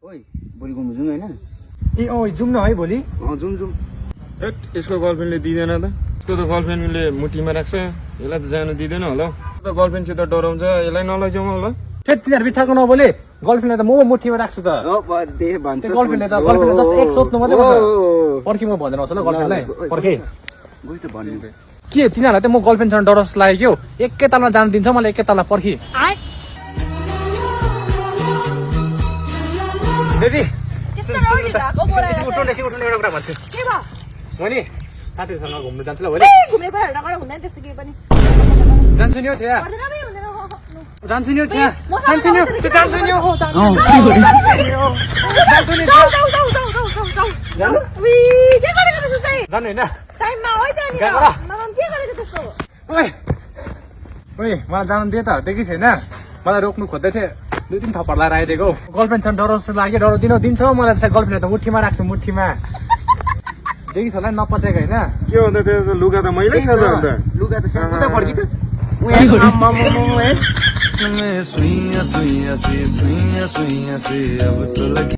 ओइ भोलि घुम्नु जाउँ हैन? ए जाउँ न है भोलि। जाउँ। हेट यसको गर्लफ्रेन्डले दिँदैन त। यसको त गर्लफ्रेन्डले मुठीमा राख्छ, यसलाई त जानु दिँदैन होला। त गर्लफ्रेन्डसित डराउँछ, यसलाई नलैजाउँ होला। फेरि तिनीहरू बित्थाको नबोले, गर्लफ्रेन्डले त म मुठीमा राख्छु त। गर्लफ्रेन्डले त जस्ट एक सोध्नु मात्रै पर्छ। पर्खी म भनेर आउँछु ल गर्लफ्रेन्डलाई। पर्खे गइ त भन्नु त। के तिनीहरूलाई त म गर्लफ्रेन्डसँग डर जस्तो लाग्यो क्या। एकै तालमा जानु दिन्छ मलाई, एकै तालमा पर्खी। दिदी उठ्नु एउटा कुरा भन्छु। म नि साथीहरूसँग घुम्नु जान्छु ल भोलि। जान्छु नि हौ त्यहाँ, जान्छु नि हौ त्यहाँ, जान्छु नि हौ, जान्छु नि हौ, जानु होइन। ओइ मलाई जानु दिए त, देखि छैन मलाई रोक्नु खोज्दै थिएँ, 2-3 थप्पड लगाएर आइदिएको। गर्लफ्रेन्डसँग डर जस्तो लाग्यो, डर दिन्छ मलाई त। गर्लफ्रेन्ड त मुठीमा राख्छु, मुठीमा। देखि छ होला नपत्याएको होइन। के हो त त्यो त लुगा त मैलै छ त अन्त। लुगा त सानो उता फर्की त। सुइया सुइया से अब तो लगी